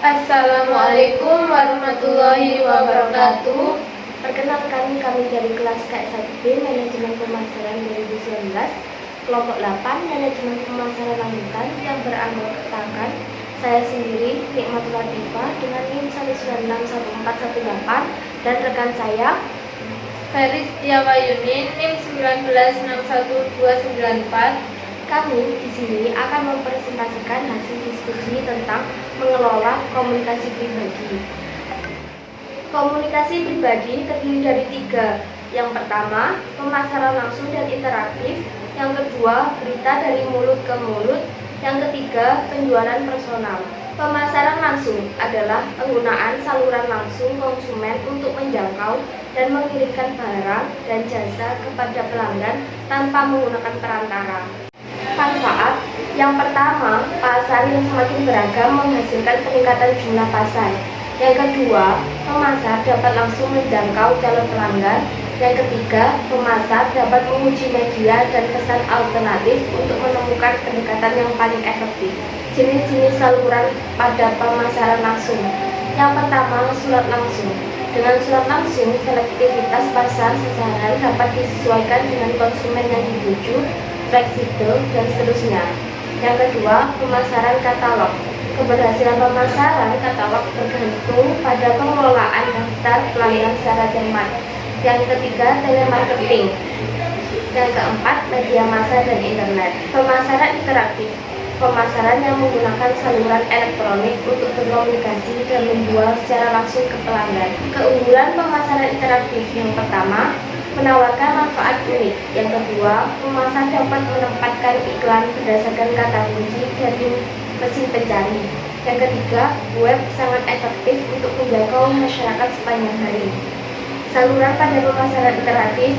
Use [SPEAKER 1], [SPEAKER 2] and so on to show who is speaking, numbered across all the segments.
[SPEAKER 1] Assalamualaikum warahmatullahi wabarakatuh.
[SPEAKER 2] Perkenalkan, kami dari kelas KS1B Manajemen Pemasaran 2019, kelompok 8 Manajemen Pemasaran Lanjutan yang beranggotakan saya sendiri, Nikmatul Latifah dengan NIM 1961418 dan rekan saya
[SPEAKER 1] Feris Tiawayuni, NIM 1961294.
[SPEAKER 2] Kami di sini akan mempresentasikan hasil diskusi tentang mengelola komunikasi pribadi. Komunikasi pribadi terdiri dari 3. Yang pertama, pemasaran langsung dan interaktif. Yang kedua, berita dari mulut ke mulut. Yang ketiga, penjualan personal. Pemasaran langsung adalah penggunaan saluran langsung konsumen untuk menjangkau dan mengirimkan barang dan jasa kepada pelanggan tanpa menggunakan perantara. Manfaat yang pertama, pasar yang semakin beragam menghasilkan peningkatan jumlah pasar. Yang kedua, pemasar dapat langsung menjangkau calon pelanggan. Yang ketiga, pemasar dapat menguji media dan pesan alternatif untuk menemukan pendekatan yang paling efektif. Jenis-jenis saluran pada pemasaran langsung. Yang pertama, surat langsung. Dengan surat langsung, selektivitas pasar sasaran dapat disesuaikan dengan konsumen yang dituju, fleksibel, dan seterusnya. Yang kedua, pemasaran katalog. Keberhasilan pemasaran katalog bergantung pada pengelolaan daftar pelanggan secara cermat. Yang ketiga, telemarketing. Yang keempat, media massa dan internet. Pemasaran interaktif. Pemasaran yang menggunakan saluran elektronik untuk berkomunikasi dan menjual secara langsung ke pelanggan. Keunggulan pemasaran interaktif yang pertama, menawarkan manfaat unik. Yang kedua, pemasar dapat menempatkan iklan berdasarkan kata kunci dari mesin pencari. Yang ketiga, web sangat efektif untuk menjangkau masyarakat sepanjang hari. Saluran pada pemasaran interaktif,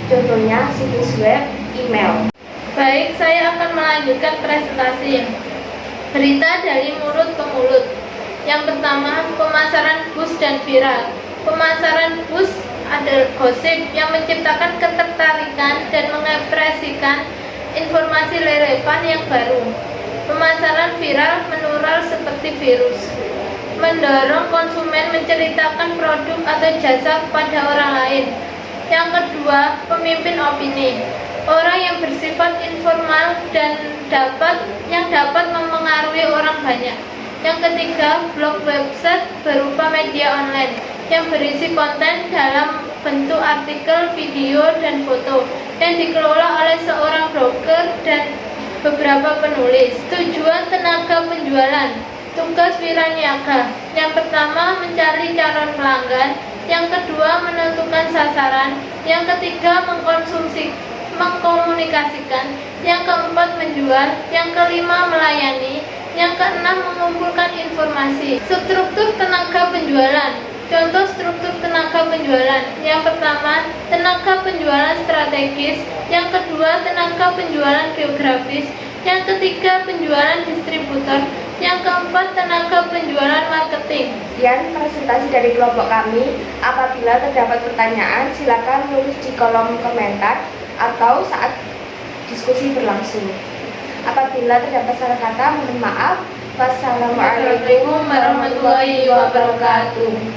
[SPEAKER 2] contohnya situs web, email.
[SPEAKER 1] Baik, saya akan melanjutkan presentasi. Berita dari mulut ke mulut. Yang pertama, pemasaran buzz dan viral. Pemasaran buzz adalah gosip yang menciptakan ketertarikan dan mengekspresikan informasi relevan yang baru. Pemasaran viral menular seperti virus, mendorong konsumen menceritakan produk atau jasa kepada orang lain. Yang kedua, pemimpin opini, orang yang bersifat informal dan dapat mempengaruhi orang banyak. Yang ketiga, blog website berupa media online yang berisi konten dalam bentuk artikel, video, dan foto yang dikelola oleh seorang blogger dan beberapa penulis. Tujuan tenaga penjualan, tugas wiraniaga. Yang pertama, mencari calon pelanggan. Yang kedua, menentukan sasaran. Yang ketiga, mengkomunikasikan. Yang keempat, menjual. Yang kelima, melayani. Yang keenam, mengumpulkan informasi. Struktur tenaga penjualan. Contoh struktur tenaga penjualan. Yang pertama, tenaga penjualan strategis. Yang kedua, tenaga penjualan geografis. Yang ketiga, penjualan distributor. Yang keempat, tenaga penjualan marketing.
[SPEAKER 2] Sekian presentasi dari kelompok kami. Apabila terdapat pertanyaan, silakan tulis di kolom komentar atau saat diskusi berlangsung. Apabila terdapat salah kata, mohon maaf. Wassalamualaikum warahmatullahi wabarakatuh.